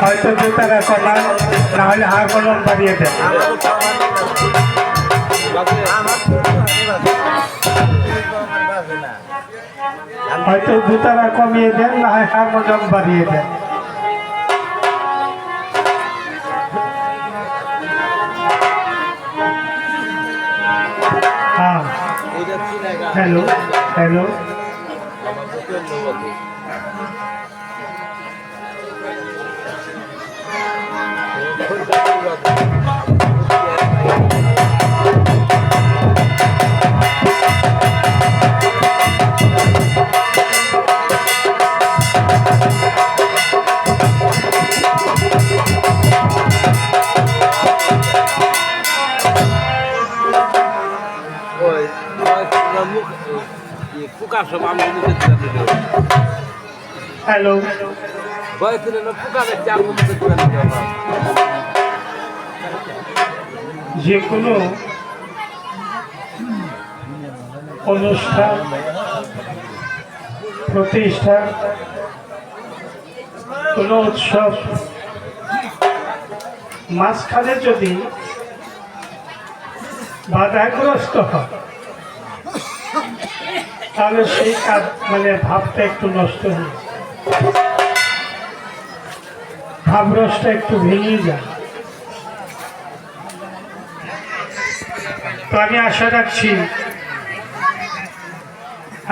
হয়তো জুতারা কমান না হলে হার কলম বাড়িয়ে দেন। হয়তো জুতারা কমিয়ে দেন না হয় হার কলম বাড়িয়ে দেন। হ্যাঁ হ্যালো হ্যালো হ্যালো যে কোনো অনুষ্ঠান প্রতিষ্ঠান কোনো উৎসব মাঝখানে যদি বাধাগ্রস্ত হয় তাহলে সেই কাজ ভাবটা একটু নষ্ট হয়ে ভাবরসটা একটু ভেঙে যায়। তো আমি আশা রাখছি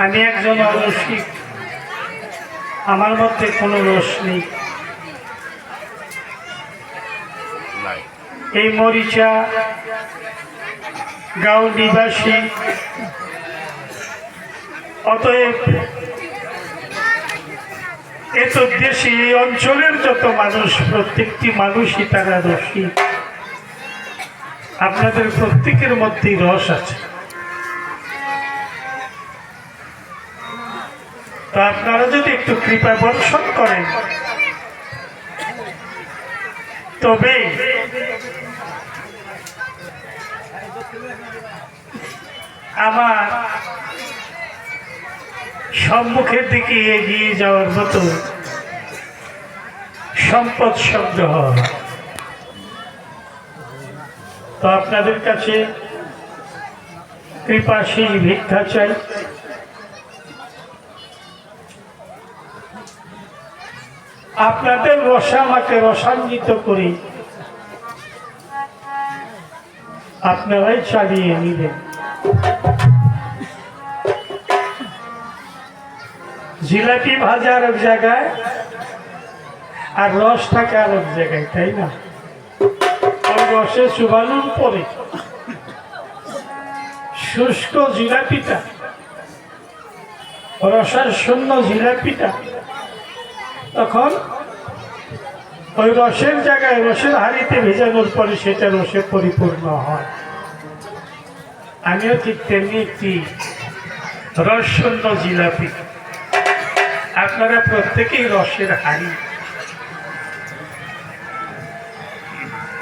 আমি একজন অলসিক, আমার মধ্যে কোনো রস নেই। এই মরিচা গাঁও নিবাসী, অতএব এত দেশে এই অঞ্চলের যত মানুষ, প্রত্যেকটি মানুষই তারা রসিক। আপনাদের প্রত্যেকের মধ্যেই রস আছে। তো আপনারা যদি একটু কৃপা বর্ষণ করেন তবে আমার সম্মুখের দিকে এগিয়ে যাওয়ার মতো সম্পদ শব্দ হয়। তো আপনাদের কাছে কৃপাশীল ভিক্ষা চাই। আপনাদের রসা আমাকে রসান্বিত করি, আপনারাই চালিয়ে নিবেন। জিলাপি ভাজা আর এক জায়গায় আর রস থাকে আর এক জায়গায়, তাই না? ওই রসে চুবানোর পরে শুষ্ক জিলাপিটা, রসার শূন্য জিলাপিটা তখন ওই রসের জায়গায় রসের হাঁড়িতে ভেজানোর পরে সেটা রসে পরিপূর্ণ হয়। আমিও ঠিক তেমনি একটি রস শূন্য জিলাপি। আপনারা প্রত্যেকেই রসের হাঁড়ি।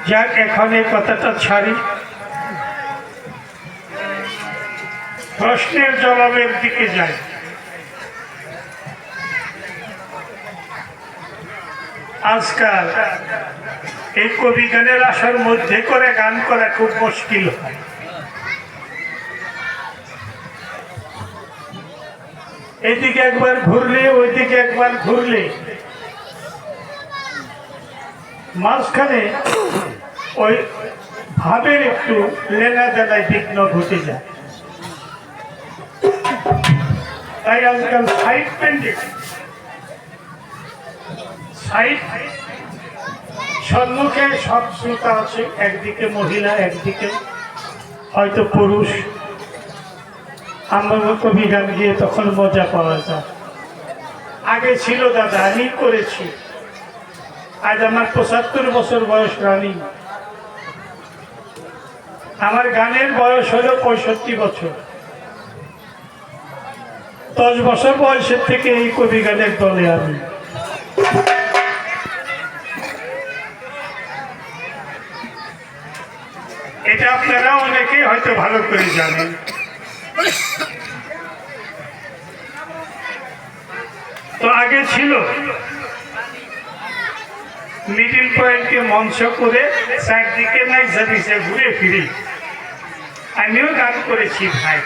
যাক, এখন এই কথাটা ছাড়ি, প্রশ্নের জবাবের দিকে যাই। আজকাল এই কবি গানের আসার মধ্যে করে গান করা খুব মুশকিল হয়। এদিকে একবার ঘুরলে ওইদিকে একবার ঘুরলে মাঝখানে ওই ভাবের একটু লেনা দেনায় বিঘ্ন ঘটে যায়। তাই আজকাল সাইড পেন্ডিং, সাইড সম্মুখে সব শ্রোতা আছে, একদিকে মহিলা একদিকে হয়তো পুরুষ। আমরা কবি গান গিয়ে তখন মজা পাওয়া যায়। আগে ছিল দাদা, আমি করেছি, আজ আমার ৭৫ বছর বয়স রানিং। আমার গানের বয়স হলো ৬৫ বছর। ১০ বছর বয়সের থেকে এই কবি গানের দলে আমি। এটা আপনারা অনেকেই হয়তো ভালো করে জানেন। তো আগে ছিল মিডিল পয়েন্টকে মঞ্চ করে চারদিকে নাই জানিসে ঘুরে ফিরি আমিও গান করেছি ভাই,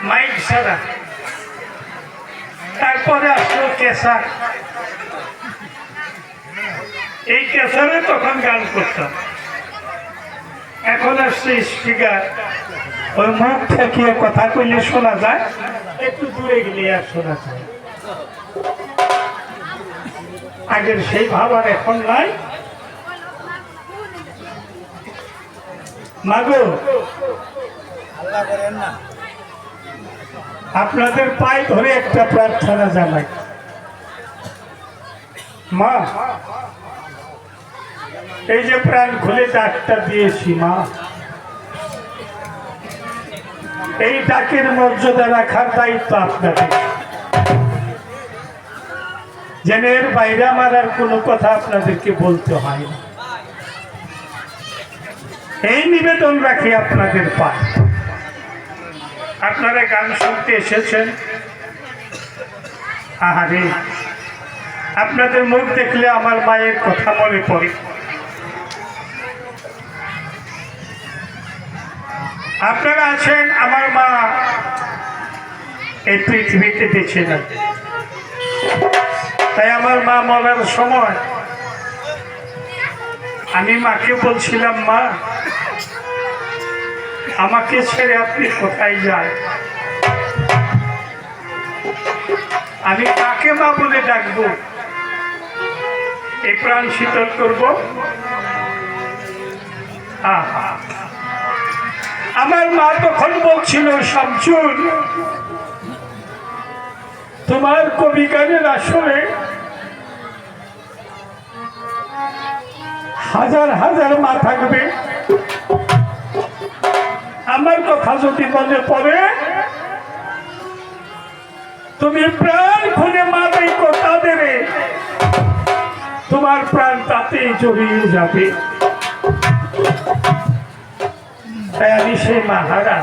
মাইক ছাড়া। তারপরে আসলো কেসার, এই কেসারে তখন গান করতাম। এখন আসছে স্পিকার, ওই মুখ ঠেকিয়ে কথা কইলে শোনা যায়, একটু দূরে গেলে আর শোনা যায়। আগের সেই ভাব আর এখন নাই। মাগো আপনাদের পায়ে ধরে একটা প্রার্থনা জানাই। মা, এই যে প্রাণ খুলে ডাকটা দিয়েছি মা, এই ডাকের মর্যাদা রাখার দায়িত্ব আপনাদের। যেন এর বাইরে আমার আর কোনো কথা আপনাদেরকে বলতে হয় না, এই নিবেদন রাখি আপনাদের পায়ে। আপনারা গান শুনতে এসেছেন, আহারে আপনাদের মুখ দেখলে আমার মায়ের কথা মনে পড়ে। আপনারা আছেন, আমার মা এই পৃথিবীতে বেঁচে নেন, তাই আমার মা মরার সময় আমি মাকে বলছিলাম, মা আমাকে ছেড়ে আপনি কোথায় যায়? আমি কাকে মা বলে ডাকবো? এই প্রাণ শীতল করবো? আমার মা তখন বলছিল, শামসুল তোমার কবি গানের আসরে হাজার হাজার মা থাকবে, আমার কথা যদি মনে পড়ে তুমি প্রাণ খুলে মা দেখো তাদের, তোমার প্রাণ তাতেই জড়িয়ে যাবে। তাই আমি সেই মাহারা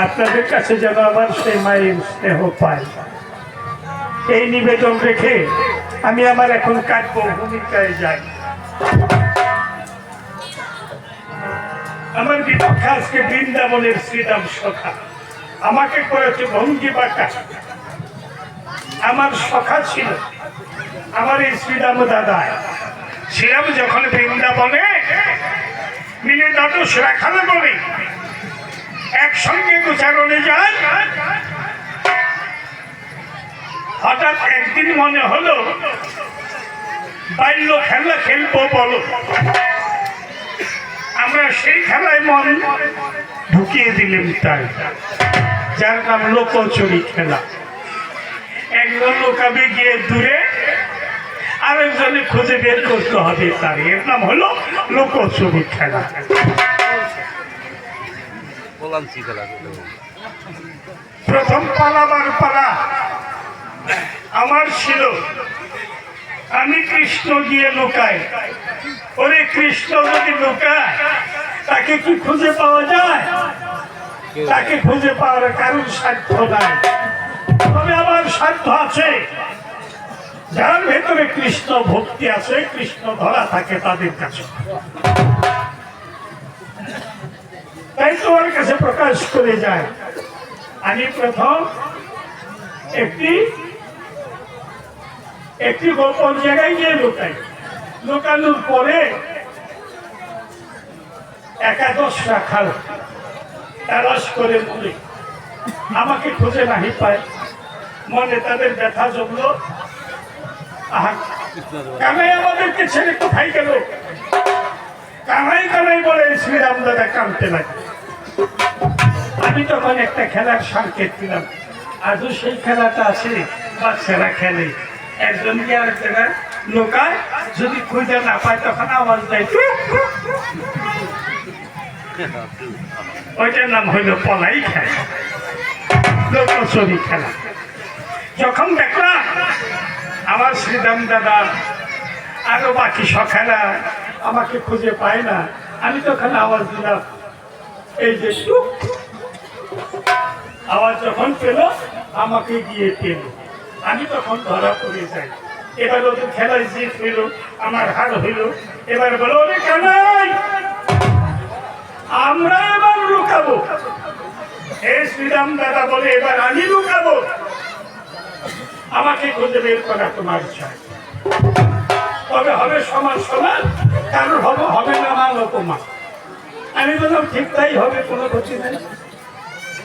আপনাদের কাছে যেন আমার সেই মায়ের স্নেহ পাই, এই নিবেদন রেখে আমি আমার এখন কাব্য ভূমিকায় যাই। আমার বিপক্ষে আজকে বৃন্দাবনের শ্রীরাম সখা আমাকে করেছে ভঙ্গি বাঁকা। আমার সখা ছিল আমার এই শ্রীরাম দাদা। শ্রীরাম যখন বৃন্দাবনে মিলে দ্বাদশ রাখালে বলে একসঙ্গে গোচারণে যায়, হঠাৎ একদিন মনে হলো বাল্য খেলা খেলবো বলো। আমরা সেই খেলায় মন ঢুকিয়ে দিলেন, তাই যার নাম লোকচুরি খেলা। একজন লোকাবে গিয়ে দূরে, আরেকজনে খুঁজে বের করতে হবে তার, এর নাম হলো লোকচুরি খেলা। প্রথম পালাবার পালা আমার ছিল, আমি কৃষ্ণ গিয়ে লুকাই। ওরে কৃষ্ণ যদি লুকায় তাকে কি খুঁজে পাওয়া যায়? তাকে খুঁজে পাওয়ার কারোর সাধ্য নাই, তবে আমার সাধ্য আছে। যার ভেতরে কৃষ্ণ ভক্তি আছে, কৃষ্ণ ধরা থাকে তাদের কাছে, তাই তোমার কাছে প্রকাশ করে যায়। আমি প্রথম একটি গোপন জায়গায় গিয়ে লুকাই। লুকানোর পরে একাদশ রাখাল তালাশ করে বলে আমাকে খুঁজে নাহি পায়। মনে তাদের ব্যথা জমলো, কানাই আমাদেরকে ছেড়ে কোথায় গেল? কানাই কানাই বলে শ্রীরাম দাদা কাঁদতে লাগে। আমি তখন একটা খেলার সংকেত দিলাম, আজও সেই খেলাটা আছে, বাচ্চারা খেলে, একজন গিয়ে আরেকজনের লোকায়, যদি খুঁজে না পায় তখন আওয়াজ দেয়, ওইটার নাম হইল পলাই খেলা, লোকচুরি খেলা। যখন দেখলাম আমার শ্রীরাম দাদা আরো বাকি সখারা আমাকে খুঁজে পায় না, আমি তখন আওয়াজ দিলাম, এই যে আওয়াজ যখন পেল আমাকে গিয়ে পেল, আমি তখন ধরা পড়ে যাই। এবার ওদের খেলায় জিত হইল, আমার হার হইল। এবার বলো ওরে কানাই, আমরা এবার লুকাবো। এই শ্রীরাম দাদা বলে এবার আমি লুকাবো, আমাকে খুঁজে বের করা তোমার চাই। তবে হবে সমান সমান, কারোর হবে না মান অপমান। আমি বললাম ঠিক তাই হবে, কোনো ক্ষতি নেই।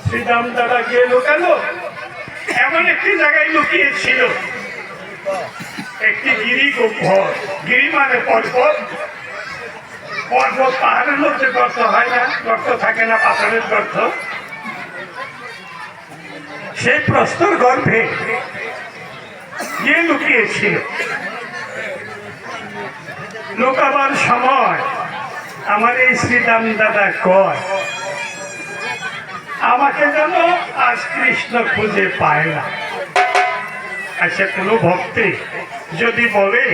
শ্রীরাম দাদা গিয়ে লুকালো, এমন একটি জায়গায় লুকিয়েছিল, একটি গিরি ঘর। গিরি মানে পর্বত, পর্বত পাহাড়ের মধ্যে গর্ত হয় না, গর্ত থাকে না, পাথরের গর্ত। সেই প্রস্তর গর্ভে গিয়ে লুকিয়েছিল। লুকাবার সময় আমার এই শ্রীরাম দাদা কয়, আমাকে যেন আজ কৃষ্ণ খুঁজে পায় না। আচ্ছা, কোনো ভক্তি যদি বলে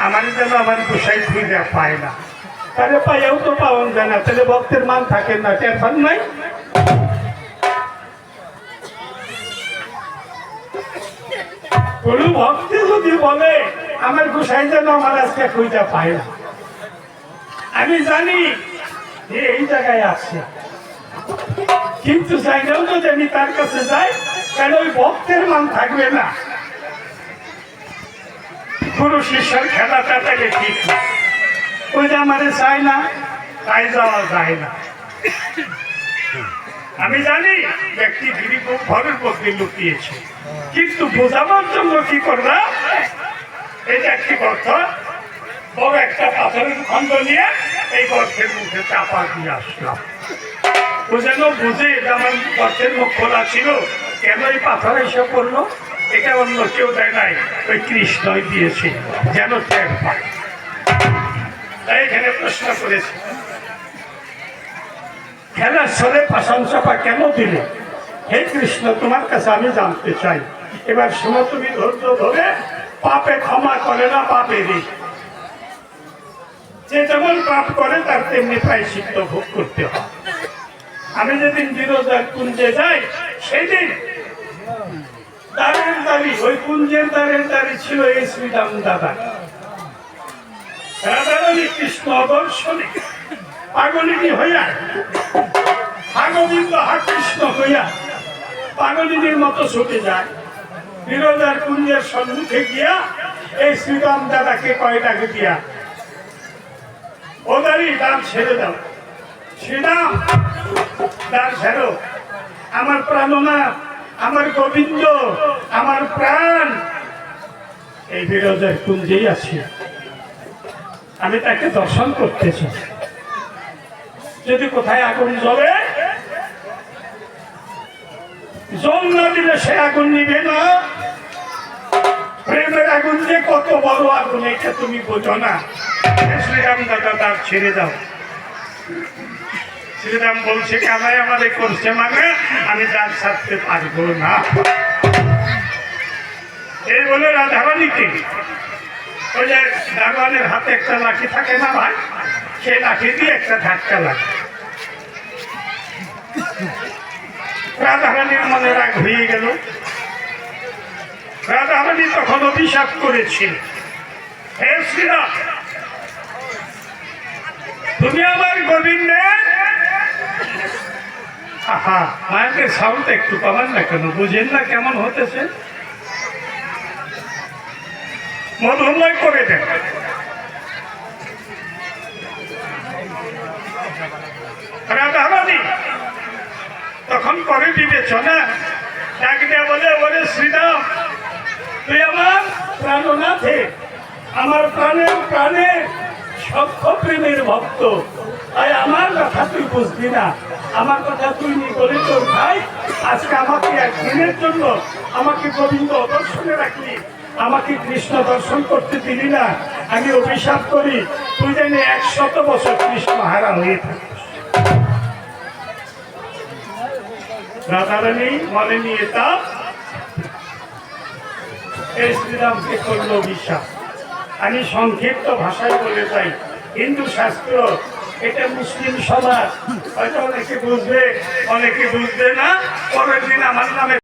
আমার যেন আমার গোসাই খুঁজে পায় না, তাহলে পাইয়াও তো পাওয়া যায় না, তাহলে ভক্তের মান থাকে না, টেনশন নাই। কোন ভক্তি যদি বলে আমার গোসাই যেন আমার আজকে খুঁজে পায় না, আমি জানি যে এই জায়গায় আছে, কিন্তু চাইলেও যদি আমি তার কাছে যাই, কেন ওই ভক্তের মান থাকবে না। গুরু শিষ্যের খেলাটা তাহলে ঠিক না, ওই যে আমাদের চাই না, তাই যাওয়া যায় না। আমি জানি ব্যক্তি গিরি ঘরের মধ্যে লুকিয়েছে, কিন্তু বোঝাবার জন্য কি করবা, এই যে একটি গর্ত, বড় একটা পাথরের খন্ড নিয়ে এই গর্তের মুখে চাপা দিয়ে আসলাম। ও যেন বুঝে যে আমার গর্তের মুখ খোলা ছিল, কেন এই পাথর এসে পড়লো, এটা অন্য কেউ দেয় নাই, ওই কৃষ্ণই দিয়েছে, যেন ত্যাগ পায়। তাই এখানে প্রশ্ন করেছে, খেলার ছলে পাষাণ চাপা কেন দিলে? হে কৃষ্ণ, তোমার কাছে আমি জানতে চাই। এবার শোনো, তুমি ধৈর্য ধরে, পাপে ক্ষমা করে না পাপেরই। যে যেমন পাপ করে তার তেমনি প্রায়শ্চিত্ত ভোগ করতে হয়। আমি যেদিন বিরোধার কুঞ্জে যাই, সেদিন দ্বারের দাঁড়ি, ওই কুঞ্জের দ্বারের দাঁড়ি ছিল এই শ্রীরাম দাদা। রাধারানী কৃষ্ণ দর্শনে পাগলিনী হইয়া, ভাগবিন্দ হা কৃষ্ণ হইয়া পাগলিনীর মতো ছুটে যায়। বিরোধার কুঞ্জের সম্মুখে গিয়া এই শ্রীরাম দাদাকে কয় ডাকে দিয়া, ও দাঁড়ি, দাম ছেড়ে দাও। শ্রীরাম, দাম ছেড়ো, আমার প্রাণনাথ, আমার গোবিন্দ, আমার প্রাণ এই বিরোধের কুঞ্জেই আছে, আমি তাকে দর্শন করতেছি। যদি কোথায় আগুন জ্বলে, জল না দিলে সে আগুন নিবে না। প্রেমের আগুন যে কত বড় আগুন, এটা তুমি বোঝো না। শ্রীরাম দাদা তার ছেড়ে দাও। শ্রীরাম বলছে, কানাই আমাদের করছে মানে আমি তার ছাড়তে পারবো না। এই বলে রাধারানীকে, ওই যে দারোয়ানের হাতে একটা লাঠি থাকে না ভাই, সেই লাঠি দিয়ে একটা ধাক্কা লাগে। রাধারানীর মনে রাগ হয়ে গেল। রাধারানী তখন অভিশাপ করেছিল, হে শ্রীরাম, তুমি আমার গোবিন্দের, আহা, মায়ের সাউন্ড একটু পাবেন না কেন, বুঝেন না কেমন হতেছে, মধুময় করে দেন। রাধারানী তখন করে বিবেচনা, ডাক দিয়ে বলে, ওরে শ্রীরাম, তুই আমার প্রাণনাথে, আমার প্রাণের প্রাণের সক্ষ প্রেমের ভক্ত, তাই আমার কথা তুই বুঝবি না, আমার কথা তুই নি বলে তোর ভাই আজকে আমাকে একদিনের জন্য আমাকে গোবিন্দ দর্শনে রাখলি, আমাকে কৃষ্ণ দর্শন করতে দিলি না। আমি অভিশাপ করি, তুই জানি 100 বছর কৃষ্ণ হারা হয়ে থাকিস। রাধারানী মনে নিয়ে তা এই শ্রীরামকে করল অভিশাপ। আমি সংক্ষিপ্ত ভাষায় বলে যাই, হিন্দু শাস্ত্র এটা মুসলিম সমাজ, হয়তো অনেকে বুঝবে অনেকে বুঝবে না। পরের দিন আমার নামে